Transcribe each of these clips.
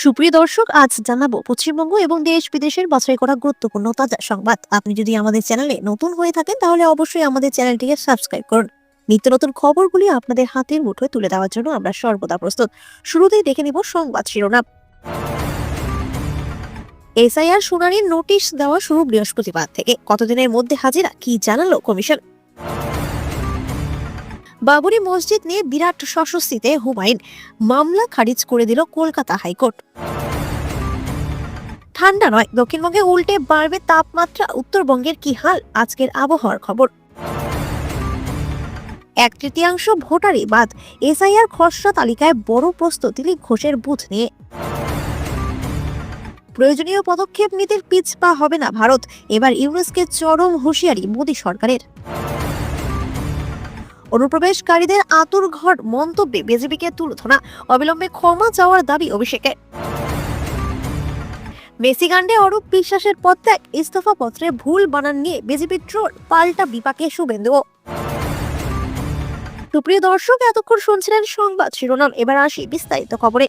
সুপ্রিয় দর্শক, আজ জানাবো পশ্চিমবঙ্গ এবং দেশ বিদেশের বাছাই করা গুরুত্বপূর্ণ তাজা সংবাদ। আপনি যদি আমাদের চ্যানেলে নতুন হয়ে থাকেন তাহলে অবশ্যই আমাদের চ্যানেলটিকে সাবস্ক্রাইব করুন। নিত্য নতুন খবরগুলি আপনাদের হাতের মুঠোয় তুলে দেওয়ার জন্য আমরা সর্বদা প্রস্তুত। শুরুতেই দেখে নিব সংবাদ শিরোনাম। এসআইআর শুনানির নোটিশ দেওয়া শুরু বৃহস্পতিবার থেকে। কতদিনের মধ্যে হাজিরা, কি জানালো কমিশন? বাবরি মসজিদ নিয়ে বিরাট স্বস্তিতে হুমায়ুন, মামলা খারিজ করে দিল কলকাতা হাইকোর্ট। ঠান্ডা নয়, দক্ষিণবঙ্গে উল্টে বাড়বে তাপমাত্রা। উত্তরবঙ্গের কি হাল? আজকের আবহাওয়ার খবর। 1/3 ভোটারই বাদ। এসআইআর খসড়া তালিকায় বড় প্রস্তুতি ঘোষের বুথ নিয়ে। প্রয়োজনীয় পদক্ষেপ নিতে পিছপা হবে না ভারত। এবার ইউনুসকে চরম হুঁশিয়ারি মোদী সরকারের। অনুপ্রবেশকারীদের আতুর ঘর মন্তব্যে বিজেপিকে তুলোধনা। অবিলম্বে ক্ষমা চাওয়ার দাবি অভিষেকের। মেসিকাণ্ডে অরূপ বিশ্বাসের পদত্যাগ, ইস্তফা পত্রে ভুল বানান নিয়ে বিজেপির ট্রোল, পাল্টা বিপাকে শুভেন্দু। সুপ্রিয় দর্শক, এতক্ষণ শুনছিলেন সংবাদ শিরোনাম। এবার আসি বিস্তারিত খবরে।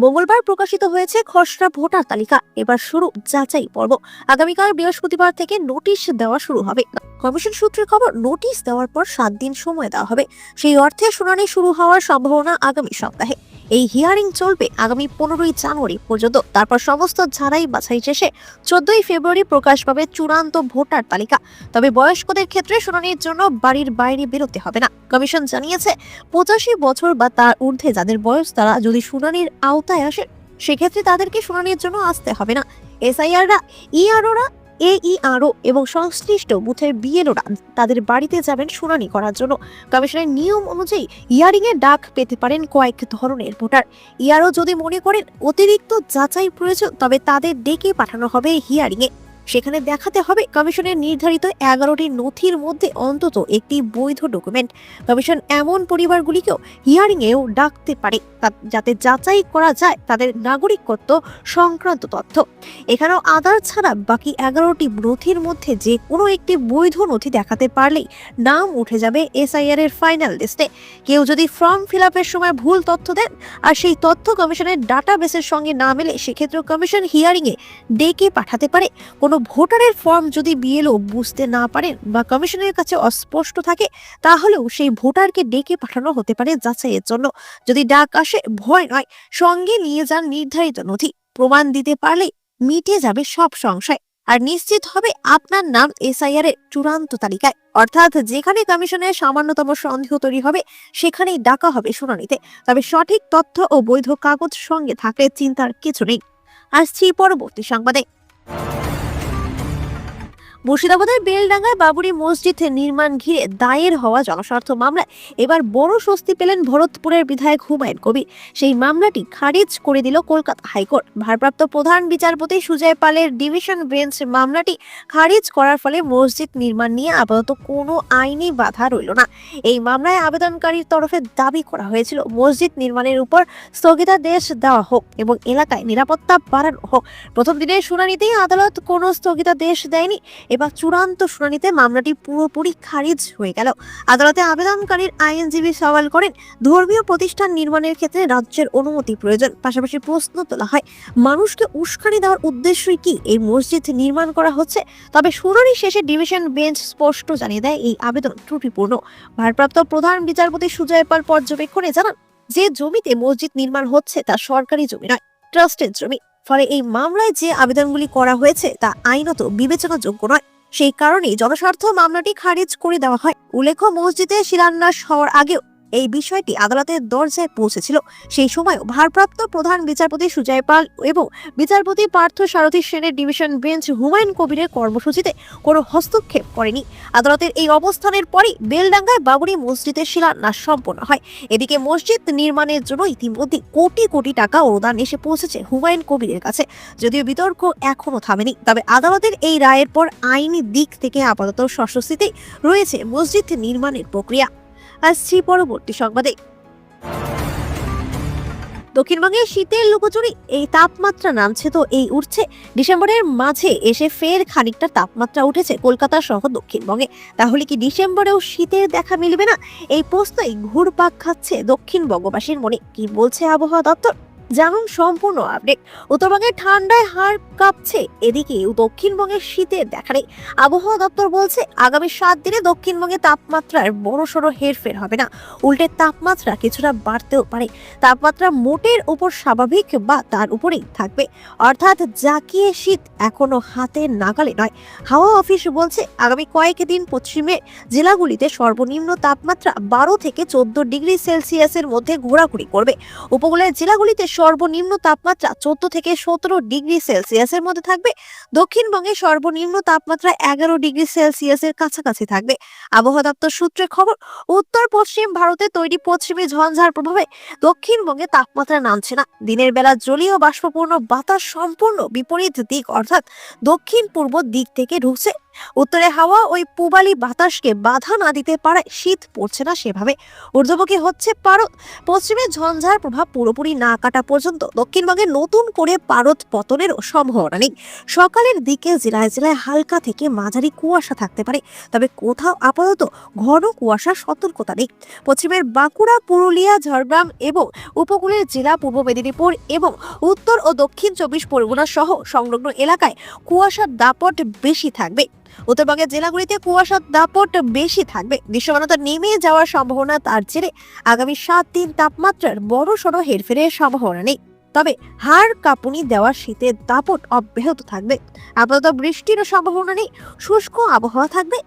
মঙ্গলবার প্রকাশিত হয়েছে খসড়া ভোটার তালিকা। এবার শুরু যাচাই পর্ব। আগামীকাল বৃহস্পতিবার থেকে নোটিশ দেওয়া শুরু হবে। কমিশন সূত্রে খবর, নোটিশ দেওয়ার পর 7 দিন সময় দেওয়া হবে। সেই অর্থে শুনানি শুরু হওয়ার সম্ভাবনা আগামী সপ্তাহে। এই হিয়ারিং চলবে আগামী 15ই জানুয়ারি পর্যন্ত। তারপর সমস্ত ঝাড়াই বাছাই শেষে 14ই ফেব্রুয়ারি প্রকাশ পাবে চূড়ান্ত ভোটার তালিকা। তবে বয়স্কদের ক্ষেত্রে শুনানির জন্য বাড়ির বাইরে বেরোতে হবে না। কমিশন জানিয়েছে, 85 বছর বা তার ঊর্ধ্বে যাদের বয়স, তারা যদি শুনানির আওতায় আসে সেক্ষেত্রে তাদেরকে শুনানির জন্য আসতে হবে না। এসআইআররা, ইআরওরা, এইআরও এবং সংশ্লিষ্ট বুথের বিএলওরা তাদের বাড়িতে যাবেন শুনানি করার জন্য। কমিশনের নিয়ম অনুযায়ী হিয়ারিং এ ডাক পেতে পারেন কয়েক ধরনের ভোটার। ইআরও যদি মনে করেন অতিরিক্ত যাচাই প্রয়োজন, তবে তাদের ডেকে পাঠানো হবে হিয়ারিং এ। সেখানে দেখাতে হবে কমিশনের নির্ধারিত 11টি নথির মধ্যে অন্তত একটি বৈধ ডকুমেন্ট। কমিশন এমন পরিবারগুলিকেও হিয়ারিং এও ডাকতে পারে যাতে যাচাই করা যায় তাদের নাগরিকত্ব সংক্রান্ত তথ্য। এখানেও আধার ছাড়া বাকি 11টি নথির মধ্যে যে কোনো একটি বৈধ নথি দেখাতে পারলেই নাম উঠে যাবে এসআইআর এর ফাইনাল লিস্টে। কেউ যদি ফর্ম ফিল আপের সময় ভুল তথ্য দেন আর সেই তথ্য কমিশনের ডাটাবেসের সঙ্গে না মেলে, সেক্ষেত্রে কমিশন হিয়ারিং এ ডেকে পাঠাতে পারে। কোনো ভোটারের ফর্ম যদি বিএলও বুঝতে না পারেন বা কমিশনের কাছে অস্পষ্ট থাকে, তাহলেও সেই ভোটারকে ডেকে পাঠানো হতে পারে যাচাইয়ের জন্য। যদি ডাক আসে, ভয় নয়, সঙ্গে নিয়ে যান নির্ধারিত নথি। প্রমাণ দিতে পারলে মিটে যাবে সব সংশয় আর নিশ্চিত হবে আপনার নাম এসআইআর এর চূড়ান্ত তালিকায়। অর্থাৎ যেখানে কমিশনের সামান্যতম সন্দেহ তৈরি হবে সেখানেই ডাকা হবে শুনানিতে। তবে সঠিক তথ্য ও বৈধ কাগজ সঙ্গে থাকলে চিন্তার কিছু নেই। আসছি পরবর্তী সংবাদে। মুর্শিদাবাদের বেলডাঙ্গায় বাবরি মসজিদ নির্মাণ ঘিরে দায়ের হওয়া জনস্বার্থ মামলায় এবার বড় স্বস্তি পেলেন ভরতপুরের বিধায়ক হুমায়ুন কবির। সেই মামলাটি খারিজ করে দিল কলকাতা হাইকোর্ট। ভারপ্রাপ্ত প্রধান বিচারপতি সুজয় পালের ডিভিশন বেঞ্চ মামলাটি খারিজ করার ফলে মসজিদ নির্মাণ নিয়ে আপাতত কোনো আইনি বাধা রইল না। এই মামলায় আবেদনকারীর তরফে দাবি করা হয়েছিল, মসজিদ নির্মাণের উপর স্থগিতাদেশ দেওয়া হোক এবং এলাকায় নিরাপত্তা বাড়ানো হোক। প্রথম দিনের শুনানিতেই আদালত কোনো স্থগিতাদেশ দেয়নি। এবার চূড়ান্ত শুনানিতে মামলাটি পুরোপুরি খারিজ হয়ে গেল। আদালতে আবেদনকারীর আইনজীবী সওয়াল করেন, ধর্মীয় প্রতিষ্ঠান নির্মাণের ক্ষেত্রে রাজ্যের অনুমতি প্রয়োজন। পাশাপাশি প্রশ্ন তোলা হয়, মানুষকে উস্কানি দেওয়ার উদ্দেশ্যই কি এই মসজিদ নির্মাণ করা হচ্ছে? তবে শুনানি শেষে ডিভিশন বেঞ্চ স্পষ্ট জানিয়ে দেয়, এই আবেদন ত্রুটিপূর্ণ। ভারপ্রাপ্ত প্রধান বিচারপতি সুজয় পাল পর্যবেক্ষণে জানান, যে জমিতে মসজিদ নির্মাণ হচ্ছে তা সরকারি জমি নয়, ট্রাস্টের জমি। ফলে এই মামলায় যে আবেদনগুলি করা হয়েছে তা আইনত বিবেচনাযোগ্য নয়। সেই কারণেই জনস্বার্থ মামলাটি খারিজ করে দেওয়া হয়। উল্লেখ্য, মসজিদে শিলান্যাস হওয়ার আগেও এই বিষয়টি আদালতের দরজায় পৌঁছেছিল। সেই সময়ও ভারপ্রাপ্ত প্রধান বিচারপতি সুজয় পাল এবং বিচারপতি পার্থ সারথী সেনের ডিভিশন বেঞ্চ হুমায়ুন কবিরের কর্মসূচিতে কোনো হস্তক্ষেপ করেনি। আদালতের এই অবস্থানের পরই বেলডাঙ্গায় বাবরি মসজিদের শিলান্যাস সম্পন্ন হয়। এদিকে মসজিদ নির্মাণের জন্য ইতিমধ্যে কোটি কোটি টাকা অনুদান এসে পৌঁছেছে হুমায়ুন কবিরের কাছে। যদিও বিতর্ক এখনো থামেনি, তবে আদালতের এই রায়ের পর আইনি দিক থেকে আপাতত স্বস্তিতেই রয়েছে মসজিদ নির্মাণের প্রক্রিয়া। আসছি পরবর্তী সংবাদে। দক্ষিণবঙ্গে শীতের লুকোচুরি, এই তাপমাত্রা নামছে তো এই উঠছে। ডিসেম্বরের মাঝে এসে ফের খানিকটা তাপমাত্রা উঠেছে কলকাতা সহ দক্ষিণবঙ্গে। তাহলে কি ডিসেম্বরেও শীতের দেখা মিলবে না? এই প্রশ্নই ঘুরপাক খাচ্ছে দক্ষিণবঙ্গবাসীর মনে। কি বলছে আবহাওয়া দপ্তর, জানুন সম্পূর্ণ আপডেট। উত্তরবঙ্গে ঠান্ডায় হাড় কাঁপছে, এদিকে দক্ষিণবঙ্গের শীতের দেখা নেই। আবহাওয়া দপ্তর বলছে আগামী 7 দিনে দক্ষিণবঙ্গে তাপমাত্রার বড়সড় হেরফের হবে না, উল্টে তাপমাত্রা কিছুটা বাড়তেও পারে। তাপমাত্রা মোটের উপর স্বাভাবিক বা তার উপরেই থাকবে, অর্থাৎ জাকিয়ে শীত এখনো হাতের নাগালে নয়। হাওয়া অফিস বলছে আগামী কয়েকদিন পশ্চিমের জেলাগুলিতে সর্বনিম্ন তাপমাত্রা 12 থেকে 14 ডিগ্রি সেলসিয়াসের মধ্যে ঘোরাঘুরি করবে। উপকূলের জেলাগুলিতে সর্বনিম্ন তাপমাত্রা 14 থেকে 17 ডিগ্রি সেলসিয়াসের মধ্যে থাকবে। দক্ষিণবঙ্গে সর্বনিম্ন তাপমাত্রা 11 ডিগ্রি সেলসিয়াসের কাছাকাছি থাকবে। আবহাওয়া দপ্তর সূত্রে খবর, উত্তর পশ্চিম ভারতে তৈরি পশ্চিমী ঝঞ্ঝার প্রভাবে দক্ষিণবঙ্গে তাপমাত্রা নামছে না। দিনের বেলা জলীয় বাষ্পপূর্ণ বাতাস সম্পূর্ণ বিপরীত দিক অর্থাৎ দক্ষিণ পূর্ব দিক থেকে ঢুকছে। উত্তরে হাওয়া ওই পূবালি বাতাসকে বাধা না দিতে পারায় শীত পড়ছে না সেভাবে। ঊর্ধ্বমুখী হচ্ছে পারদ। পশ্চিমে ঝঞ্ঝার প্রভাব পুরোপুরি না কাটা পর্যন্ত দক্ষিণবঙ্গে নতুন করে পারদ পতনেরও সম্ভাবনা নেই। সকালের দিকে জেলায় জেলায় হালকা থেকে মাঝারি কুয়াশা থাকতে পারে, তবে কোথাও আপাতত ঘন কুয়াশার সতর্কতা নেই। পশ্চিমের বাঁকুড়া, পুরুলিয়া, ঝাড়গ্রাম এবং উপকূলের জেলা পূর্ব মেদিনীপুর এবং উত্তর ও দক্ষিণ 24 পরগনা সহ সংলগ্ন এলাকায় কুয়াশার দাপট বেশি থাকবে। উত্তরবঙ্গের জেলাগুলিতে কুয়াশার দাপট বেশি থাকবে। দৃশ্যমানতা নেমে যাওয়ার সম্ভাবনা, তার জেরে আগামী 7 দিন তাপমাত্রার বড়সড় হেরফেরের সম্ভাবনা নেই, তবে হাড় কাঁপুনি দেওয়ার শীতের দাপট অব্যাহত থাকবে। আপাতত বৃষ্টিরও সম্ভাবনা নেই, শুষ্ক আবহাওয়া থাকবে।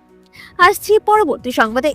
আসছি পরবর্তী সংবাদে।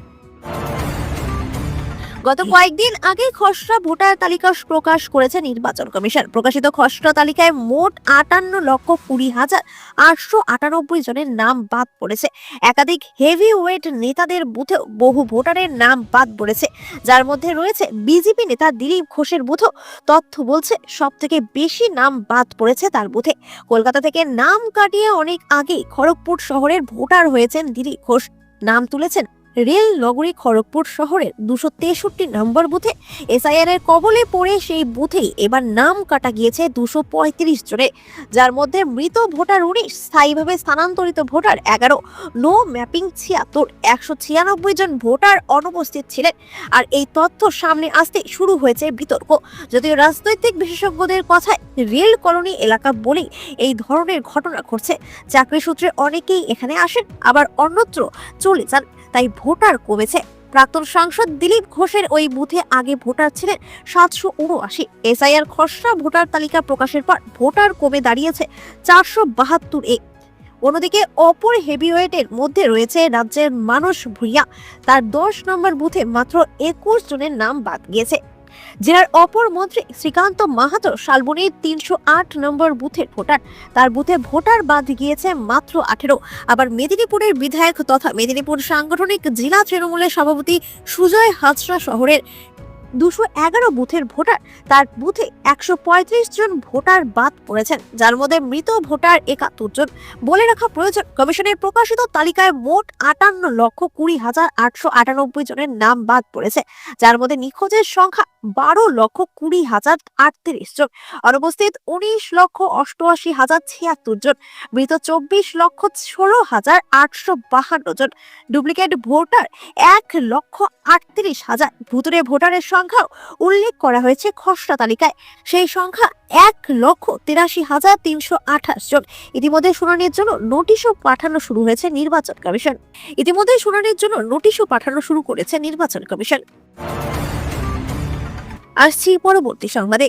গত কয়েকদিন আগে খসড়া ভোটার তালিকা প্রকাশ করেছে নির্বাচন কমিশন। প্রকাশিত খসড়া তালিকায় মোট 58,20,898 জনের নাম বাদ পড়েছে। একাধিক হেভি ওয়েট নেতাদের বুথেও বহু ভোটারের নাম বাদ পড়েছে, যার মধ্যে রয়েছে বিজেপি নেতা দিলীপ ঘোষের বুথও। তথ্য বলছে সব থেকে বেশি নাম বাদ পড়েছে তার বুথে। কলকাতা থেকে নাম কাটিয়ে অনেক আগেই খড়গপুর শহরের ভোটার হয়েছেন দিলীপ ঘোষ। নাম তুলেছেন রেল নগরী খড়গপুর শহরের 263 নম্বর বুথে। এসআইআর এর কবলে পড়ে সেই বুথেই এবার নাম কাটা গিয়েছে 235 জনের, যার মধ্যে মৃত ভোটার 19, স্থায়ীভাবে স্থানান্তরিত ভোটার 11, নো ম্যাপিং 76, 196 জন ভোটার অনুপস্থিত ছিলেন। আর এই তথ্য সামনে আসতে শুরু হয়েছে বিতর্ক। যদিও রাজনৈতিক বিশেষজ্ঞদের কথায় রেল কলোনি এলাকা বলেই এই ধরনের ঘটনা ঘটছে। চাকরি সূত্রে অনেকেই এখানে আসেন, আবার অন্যত্র চলে যান, তাই ভোটার কমেছে। প্রাক্তন সাংসদ দিলীপ ঘোষের ওই বুথে আগে ভোটার ছিলেন 779। এসআইআর খসড়া ভোটার তালিকা প্রকাশের পর ভোটার কমে দাঁড়িয়েছে 472 এ। অন্যদিকে অপর হেভিওয়েটের মধ্যে রয়েছে রাজ্যের মানস ভূঁইয়া। তার 10 নম্বর বুথে মাত্র 21 জনের নাম বাদ গিয়েছে। জেলার অপর মন্ত্রী শ্রীকান্ত মাহাতো শালবনীর 308 নম্বর বুথের ভোটার, তার বুথে ভোটার বাদ গিয়েছে মাত্র 18। আবার মেদিনীপুরের বিধায়ক তথা মেদিনীপুর সাংগঠনিক জেলা তৃণমূলের সভাপতি সুজয় হাজরা শহরের 211 বুথের ভোটার, তার বুথে 135 জন ভোটার বাদ পড়েছেন, যার মধ্যে মৃত ভোটার 71 জন। বলে রাখা প্রয়োজন, কমিশনের প্রকাশিত তালিকায় মোট 58,20,898 জনের নাম বাদ পড়েছে, যার মধ্যে নিখোঁজের সংখ্যা 12,20,038 জন, অনুপস্থিত 19,88,076 জন, মৃত 24,16,852 জন, ডুপ্লিকেট ভোটার 1,38,000। ভুতুরে ভোটারের সংখ্যাও উল্লেখ করা হয়েছে খসড়া তালিকায়, সেই সংখ্যা 1,83,328 জন। ইতিমধ্যে শুনানির জন্য নোটিশও পাঠানো শুরু হয়েছে নির্বাচন কমিশন। করেছে নির্বাচন কমিশন। আসছি পরবর্তী সংবাদে।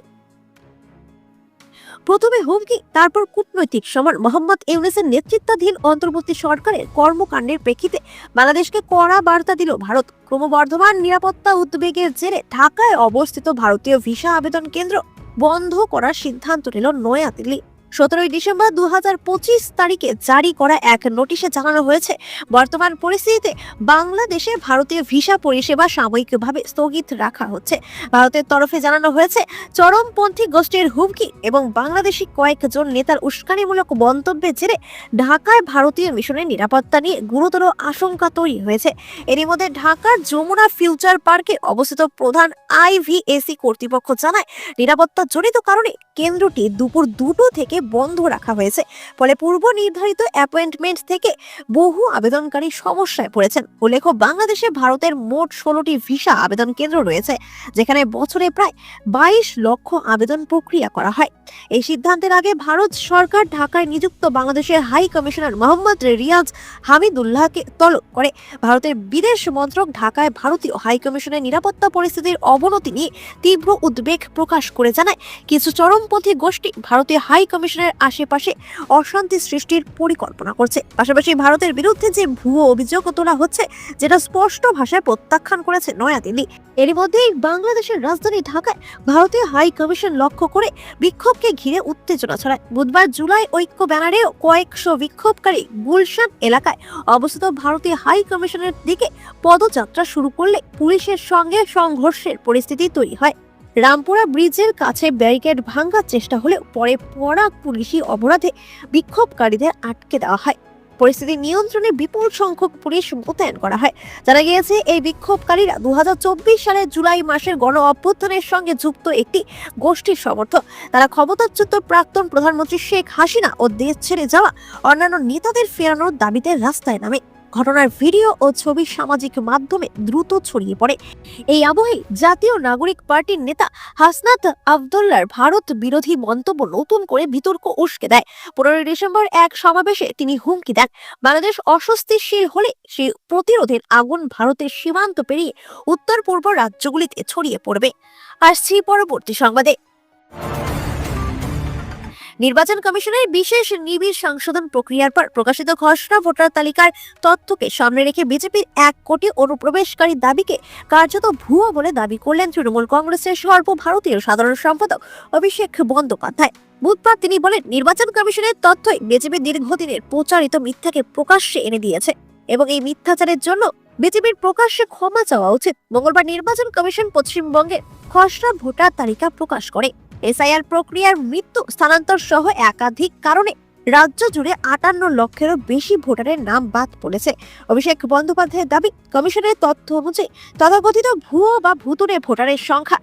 প্রথমে হুমকি, তারপর কূটনৈতিক সমর। মোহাম্মদ ইউনূসের নেতৃত্বাধীন অন্তর্বর্তী সরকারের কর্মকাণ্ডের প্রেক্ষিতে বাংলাদেশকে কড়া বার্তা দিল ভারত। ক্রমবর্ধমান নিরাপত্তা উদ্বেগের জেরে ঢাকায় অবস্থিত ভারতীয় ভিসা আবেদন কেন্দ্র বন্ধ করার সিদ্ধান্ত নিল নয়াদিল্লি। 17 ডিসেম্বর 2025 তারিখে জারি করা এক নোটিশে জানানো হয়েছে, বর্তমান পরিস্থিতিতে বাংলাদেশে ভারতীয় ভিসা পরিষেবা সাময়িকভাবে স্থগিত রাখা হচ্ছে। ভারতের তরফে জানানো হয়েছে, চরমপন্থী গোষ্ঠীর হুমকি এবং বাংলাদেশি কয়েকজন নেতার উস্কানিমূলক মন্তব্যের জেরে ঢাকায় ভারতীয় মিশনের নিরাপত্তা নিয়ে গুরুতর আশঙ্কা তৈরি হয়েছে। এরই মধ্যে ঢাকার যমুনা ফিউচার পার্কে অবস্থিত প্রধান IVAC কর্তৃপক্ষ জানায়, নিরাপত্তাজনিত কারণে কেন্দ্রটি দুপুর 2টো থেকে বন্ধ রাখা হয়েছে। ফলে পূর্ব নির্ধারিত অ্যাপয়েন্টমেন্ট থেকে বহু আবেদনকারী সমস্যায় পড়েছেন। উল্লেখ্য, বাংলাদেশে ভারতের মোট 16টি ভিসা আবেদন কেন্দ্র রয়েছে, যেখানে বছরে প্রায় 22 লক্ষ আবেদন প্রক্রিয়া করা হয়। এই সিদ্ধান্তের আগে ভারত সরকার ঢাকায় নিযুক্ত বাংলাদেশের হাই কমিশনার মোহাম্মদ রিয়াজ হামিদুল্লাহকে তলব করে। ভারতের বিদেশ মন্ত্রক ঢাকায় ভারতীয় হাই কমিশনের নিরাপত্তা পরিস্থিতির অবনতি নিয়ে তীব্র উদ্বেগ প্রকাশ করে জানায়, কিছু চরমপন্থী গোষ্ঠী ভারতীয় হাই কমিশনের আশেপাশে অশান্তি সৃষ্টির পরিকল্পনা করছে। পাশাপাশি ভারতের বিরুদ্ধে যে ভুয়ো অভিযোগ তোলা হচ্ছে, যেটা স্পষ্ট ভাষায় প্রত্যাখ্যান করেছে নয়াদিল্লি। এরই মধ্যেই বাংলাদেশের রাজধানী ঢাকায় ভারতীয় হাই কমিশন লক্ষ্য করে বিক্ষোভকে ঘিরে উত্তেজনা ছড়ায়। বুধবার জুলাই ঐক্য ব্যানারেও কয়েকশো বিক্ষোভকারী গুলশান এলাকায় অবস্থিত ভারতীয় হাই কমিশনের দিকে পদযাত্রা শুরু করলে পুলিশের সঙ্গে সংঘর্ষের পরিস্থিতি তৈরি হয়। রামপুরা ব্রিজের কাছে ব্যারিকেড ভাঙার চেষ্টা হলেও পরে পরাগ পুলিশি অপরাধে বিক্ষোভকারীদের আটকে দেওয়া হয়। পরিস্থিতি নিয়ন্ত্রণে বিপুল সংখ্যক পুলিশ মোতায়েন করা হয়। জানা গিয়েছে, এই বিক্ষোভকারীরা 2024 সালের জুলাই মাসের গণ অভ্যুত্থানের সঙ্গে যুক্ত একটি গোষ্ঠীর সমর্থক। তারা ক্ষমতাচ্যুত প্রাক্তন প্রধানমন্ত্রী শেখ হাসিনা ও দেশ ছেড়ে যাওয়া অন্যান্য নেতাদের ফেরানোর দাবিতে রাস্তায় নামে। ঘটনার ভিডিও ও ছবি সামাজিক মাধ্যমে দ্রুত ছড়িয়ে পড়ে। এই আবহে জাতীয় নাগরিক পার্টির নেতা হাসনাত আবদুল্লাহর ভারত বিরোধী মন্তব্য নতুন করে বিতর্ক উস্কে দেয়। 15 ডিসেম্বর এক সমাবেশে তিনি হুমকি দেন, বাংলাদেশ অস্বস্তিশীল হলে সেই প্রতিরোধের আগুন ভারতের সীমান্ত পেরিয়ে উত্তর পূর্ব রাজ্যগুলিতে ছড়িয়ে পড়বে। আসছি পরবর্তী সংবাদে। নির্বাচন কমিশনের বিশেষ নিবিড় সংশোধন প্রক্রিয়ার পর প্রকাশিত খসড়া ভোটার তালিকার তথ্যকে সামনে রেখে বিজেপির 1 কোটি অনুপ্রবেশকারী দাবিকে কার্যত ভুয়ো বলে দাবি করলেন তৃণমূল কংগ্রেসের সর্বভারতীয় সাধারণ সম্পাদক অভিষেক বন্দ্যোপাধ্যায়। বুধবার তিনি বলেন, নির্বাচন কমিশনের তথ্যই বিজেপি দীর্ঘদিনের প্রচারিত মিথ্যাকে প্রকাশ্যে এনে দিয়েছে এবং এই মিথ্যাচারের জন্য বিজেপির প্রকাশ্যে ক্ষমা চাওয়া উচিত। মঙ্গলবার নির্বাচন কমিশন পশ্চিমবঙ্গের খসড়া ভোটার তালিকা প্রকাশ করে। SIR প্রক্রিয়ার মৃত্যু, স্থানান্তর সহ একাধিক কারণে রাজ্য জুড়ে 58 লক্ষেরও বেশি ভোটারের নাম বাদ পড়েছে। অভিষেক বন্দ্যোপাধ্যায়ের দাবি, কমিশনের তথ্য অনুযায়ী তথাকথিত ভুয়ো বা ভুতুরে ভোটারের সংখ্যা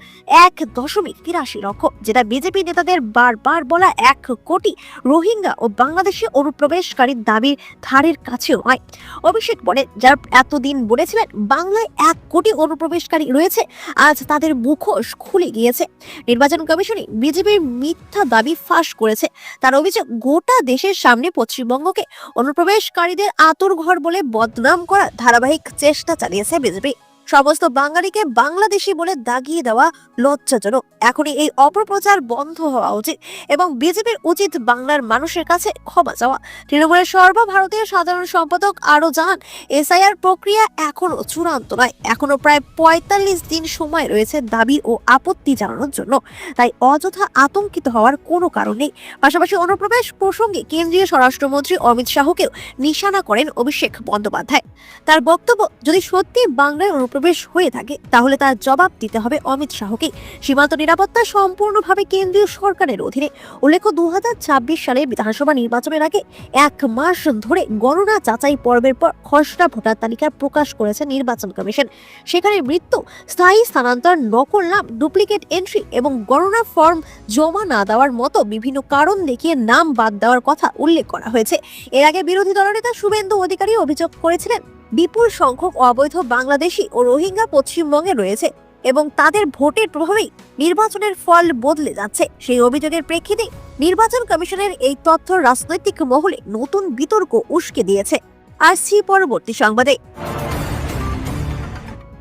1.83 লক্ষ, যেটা বিজেপি নেতাদের বারবার বলা 1 কোটি রোহিঙ্গা ও বাংলাদেশি অনুপ্রবেশকারীর দাবির ধারের কাছেও নয়। অভিষেক বলেন, যারা এতদিন বলেছিলেন বাংলায় 1 কোটি অনুপ্রবেশকারী রয়েছে, আজ তাদের মুখোশ খুলে গিয়েছে। নির্বাচন কমিশনই বিজেপির মিথ্যা দাবি ফাঁস করেছে। তার অভিযোগ, গোটা দেশের সামনে পশ্চিমবঙ্গকে অনুপ্রবেশকারীদের আঁতুড়ঘর বলে বদনাম করার ধারাবাহিক চেষ্টা চালিয়েছে বিজেপি। সমস্ত বাঙালিকে বাংলাদেশি বলে দাগিয়ে দেওয়া লজ্জাজনক। এখনই এই অপপ্রচার বন্ধ হওয়া উচিত এবং বিজেপির উচিত বাংলার মানুষের কাছে ক্ষমা চাওয়া। তৃণমূলের সর্বভারতীয় সাধারণ সম্পাদক আরো জানান, SIR প্রক্রিয়া এখনো চূড়ান্ত নয়, এখনো প্রায় 45 দিন সময় রয়েছে দাবি ও আপত্তি জানানোর জন্য। তাই অযথা আতঙ্কিত হওয়ার কোনো কারণ নেই। পাশাপাশি অনুপ্রবেশ প্রসঙ্গে কেন্দ্রীয় স্বরাষ্ট্রমন্ত্রী অমিত শাহকেও নিশানা করেন অভিষেক বন্দ্যোপাধ্যায়। তার বক্তব্য, যদি সত্যি বাংলায় অনুপ্রবেশ হয়ে থাকে তাহলে তার জবাব দিতে হবে অমিত শাহকে। সীমান্ত নিরাপত্তা সম্পূর্ণভাবে কেন্দ্রীয় সরকারের অধীনে। উল্লেখ্য, 2026 সালে বিধানসভা নির্বাচনের আগে 1 মাস ধরে গণনা যাচাই পর্বের পর খসড়া ভোটার তালিকা প্রকাশ করেছে নির্বাচন কমিশন। সেখানে মৃত্যু, স্থায়ী স্থানান্তর, নকল নাম, ডুপ্লিকেট এন্ট্রি এবং গণনা ফর্ম জমা না দেওয়ার মতো বিভিন্ন কারণ দেখিয়ে নাম বাদ দেওয়ার কথা উল্লেখ করা হয়েছে। এর আগে বিরোধী দলনেতা শুভেন্দু অধিকারী অভিযোগ করেছিলেন, বিপুল সংখ্যক অবৈধ বাংলাদেশি ও রোহিঙ্গা পশ্চিমবঙ্গে রয়েছে এবং তাদের ভোটের প্রভাবেই নির্বাচনের ফল বদলে যাচ্ছে। সেই অভিযোগের প্রেক্ষিতে নির্বাচন কমিশনের এই তথ্য রাজনৈতিক মহলে নতুন বিতর্ক উস্কে দিয়েছে। আসছি পরবর্তী সংবাদে।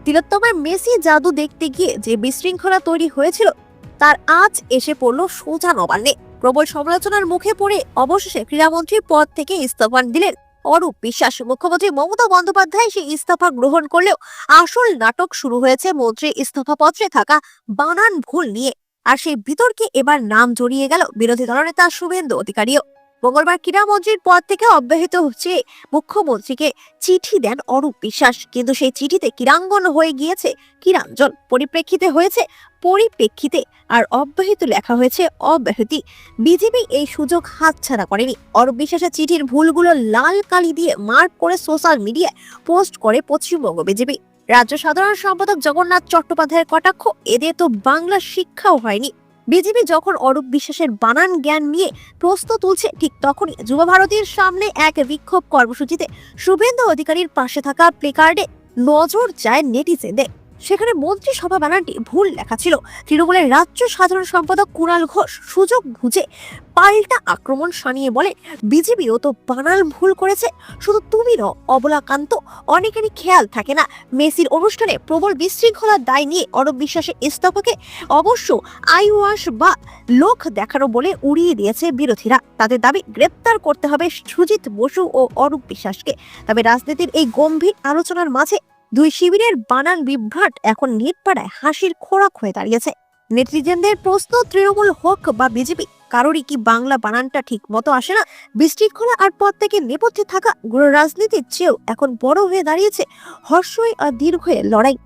তিলোত্তমার মেসি জাদু দেখতে গিয়ে যে বিশৃঙ্খলা তৈরি হয়েছিল, তার আজ এসে পড়ল সোজা নবান্নে। প্রবল সমালোচনার মুখে পড়ে অবশেষে ক্রীড়ামন্ত্রীর পদ থেকে ইস্তফা দিলেন অরূপ বিশ্বাস। মুখ্যমন্ত্রী মমতা বন্দ্যোপাধ্যায় সেই ইস্তফা গ্রহণ করলেও আসল নাটক শুরু হয়েছে মন্ত্রীর ইস্তফাপত্রে থাকা বানান ভুল নিয়ে। আর সেই বিতর্কে এবার নাম জড়িয়ে গেল বিরোধী দলনেতা শুভেন্দু অধিকারীও। মঙ্গলবার ক্রীড়ামন্ত্রীর পদ থেকে অব্যাহত চেয়ে মুখ্যমন্ত্রীকে চিঠি দেন অরূপ বিশ্বাস, কিন্তু সেই চিঠিতে ক্রীড়াঙ্গন হয়ে গিয়েছে ক্রীড়াঞ্চল, পরিপ্রেক্ষিতে আর অব্যাহত লেখা হয়েছে অব্যাহতি। বিজেপি এই সুযোগ হাতছাড়া করেনি। অরূপ বিশ্বাসের চিঠির ভুলগুলো লাল কালি দিয়ে মার্ক করে সোশ্যাল মিডিয়ায় পোস্ট করে পশ্চিমবঙ্গ বিজেপি। রাজ্য সাধারণ সম্পাদক জগন্নাথ চট্টোপাধ্যায়ের কটাক্ষ, এদের তো বাংলা শিক্ষাও হয়নি। বিজেপি যখন অরূপ বিশ্বাসের বানান জ্ঞান নিয়ে প্রশ্ন তুলছে, ঠিক তখনই যুব ভারতীর সামনে এক বিক্ষোভ কর্মসূচিতে শুভেন্দু অধিকারীর পাশে থাকা প্লেকার্ডে নজর যায় নেটিজেনদের। সেখানে মন্ত্রিসভা বানানটি ভুল লেখা ছিল। তৃণমূলের রাজ্য সাধারণ সম্পাদক কুণাল ঘোষ সুযোগ বুঝে পাল্টা আক্রমণ শানিয়ে বলে, বিজেপিও তো বানান ভুল করেছে, শুধু তুমি নও অবলাকান্ত, অনেকেরই খেয়াল থাকে না। মেসির অনুষ্ঠানে প্রবল বিশৃঙ্খলার দায় নিয়ে অরূপ বিশ্বাসের ইস্তফাকে অবশ্য আইওয়াশ বা লোক দেখানো বলে উড়িয়ে দিয়েছে বিরোধীরা। তাদের দাবি গ্রেপ্তার করতে হবে সুজিত বসু ও অরূপ বিশ্বাসকে। তবে রাজনীতির এই গম্ভীর আলোচনার মাঝে দুই শিবিরের বানান বিভ্রাট এখন নেটপাড়ায় হাসির খোরাক হয়ে দাঁড়িয়েছে। নেটিজেনদের প্রশ্ন, তৃণমূল হোক বা বিজেপি, কারোরই কি বাংলা বানানটা ঠিক মতো আসে না? বিশৃঙ্খলা আর পদ থেকে নেপথ্যে থাকা রাজনীতির চেয়েও এখন বড় হয়ে দাঁড়িয়েছে হর্ষই আর দীর্ঘের লড়াই।